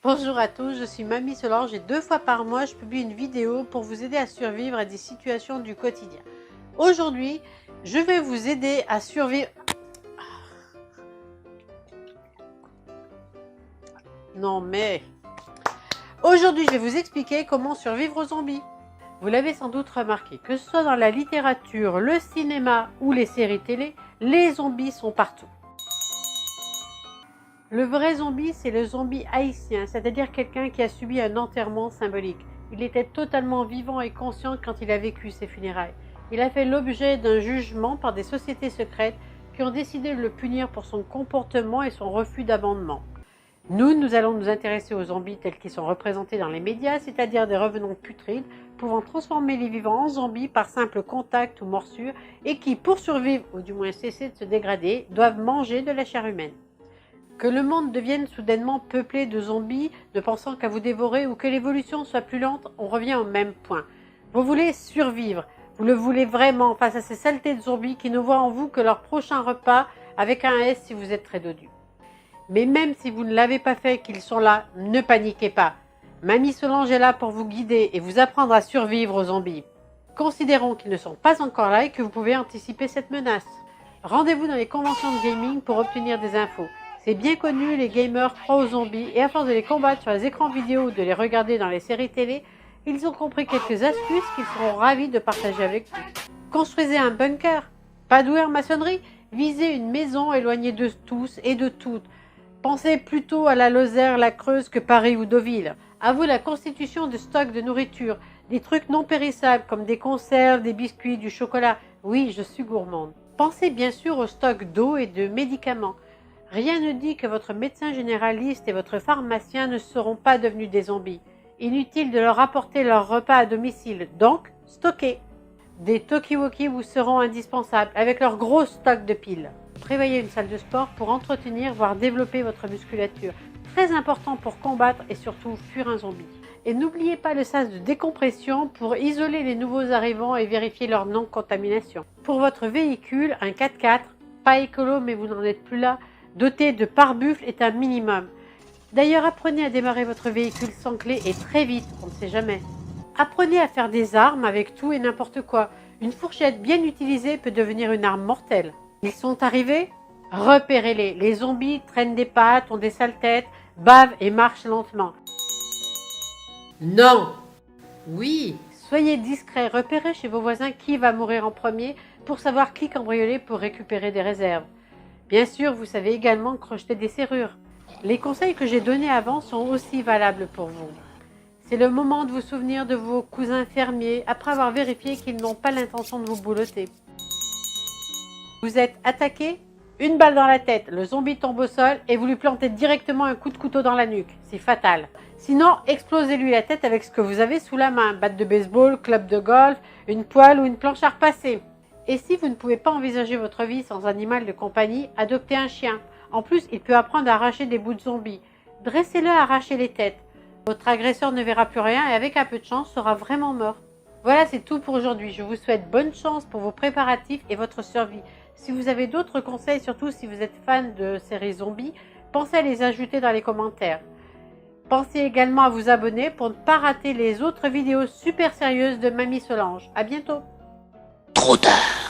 Bonjour à tous, je suis Mamie Solange et 2 fois par mois je publie une vidéo pour vous aider à survivre à des situations du quotidien. Aujourd'hui, je vais vous aider à survivre... Non mais... Aujourd'hui, je vais vous expliquer comment survivre aux zombies. Vous l'avez sans doute remarqué, que ce soit dans la littérature, le cinéma ou les séries télé, les zombies sont partout. Le vrai zombie, c'est le zombie haïtien, c'est-à-dire quelqu'un qui a subi un enterrement symbolique. Il était totalement vivant et conscient quand il a vécu ses funérailles. Il a fait l'objet d'un jugement par des sociétés secrètes qui ont décidé de le punir pour son comportement et son refus d'amendement. Nous allons nous intéresser aux zombies tels qu'ils sont représentés dans les médias, c'est-à-dire des revenants putrides pouvant transformer les vivants en zombies par simple contact ou morsure et qui, pour survivre ou du moins cesser de se dégrader, doivent manger de la chair humaine. Que le monde devienne soudainement peuplé de zombies ne pensant qu'à vous dévorer ou que l'évolution soit plus lente, on revient au même point. Vous voulez survivre, vous le voulez vraiment face à ces saletés de zombies qui ne voient en vous que leur prochain repas avec un S si vous êtes très dodu. Mais même si vous ne l'avez pas fait, qu'ils sont là, ne paniquez pas. Mamie Solange est là pour vous guider et vous apprendre à survivre aux zombies. Considérons qu'ils ne sont pas encore là et que vous pouvez anticiper cette menace. Rendez-vous dans les conventions de gaming pour obtenir des infos. C'est bien connu, les gamers croient aux zombies et à force de les combattre sur les écrans vidéo ou de les regarder dans les séries télé, ils ont compris quelques astuces qu'ils seront ravis de partager avec vous. Construisez un bunker. Pas doué en maçonnerie? Visez une maison éloignée de tous et de toutes. Pensez plutôt à la Lozère, la Creuse que Paris ou Deauville. À vous la constitution de stocks de nourriture, des trucs non périssables comme des conserves, des biscuits, du chocolat. Oui, je suis gourmande. Pensez bien sûr au stock d'eau et de médicaments. Rien ne dit que votre médecin généraliste et votre pharmacien ne seront pas devenus des zombies. Inutile de leur apporter leur repas à domicile, donc stockez. Des talkie-walkie vous seront indispensables avec leur gros stock de piles. Prévoyez une salle de sport pour entretenir voire développer votre musculature. Très important pour combattre et surtout fuir un zombie. Et n'oubliez pas le sas de décompression pour isoler les nouveaux arrivants et vérifier leur non-contamination. Pour votre véhicule, un 4x4, pas écolo mais vous n'en êtes plus là, doté de pare-buffle est un minimum. D'ailleurs, apprenez à démarrer votre véhicule sans clé et très vite, on ne sait jamais. Apprenez à faire des armes avec tout et n'importe quoi. Une fourchette bien utilisée peut devenir une arme mortelle. Ils sont arrivés? Repérez-les. Les zombies traînent des pattes, ont des sales têtes, bavent et marchent lentement. Non! Oui! Soyez discret, repérez chez vos voisins qui va mourir en premier pour savoir qui cambrioler pour récupérer des réserves. Bien sûr, vous savez également crocheter des serrures. Les conseils que j'ai donnés avant sont aussi valables pour vous. C'est le moment de vous souvenir de vos cousins fermiers après avoir vérifié qu'ils n'ont pas l'intention de vous boulotter. Vous êtes attaqué? Une balle dans la tête, le zombie tombe au sol et vous lui plantez directement un coup de couteau dans la nuque. C'est fatal. Sinon, explosez-lui la tête avec ce que vous avez sous la main. Batte de baseball, club de golf, une poêle ou une planche à repasser. Et si vous ne pouvez pas envisager votre vie sans animal de compagnie, adoptez un chien. En plus, il peut apprendre à arracher des bouts de zombies. Dressez-le à arracher les têtes. Votre agresseur ne verra plus rien et avec un peu de chance sera vraiment mort. Voilà, c'est tout pour aujourd'hui. Je vous souhaite bonne chance pour vos préparatifs et votre survie. Si vous avez d'autres conseils, surtout si vous êtes fan de séries zombies, pensez à les ajouter dans les commentaires. Pensez également à vous abonner pour ne pas rater les autres vidéos super sérieuses de Mamie Solange. À bientôt! Trop tard.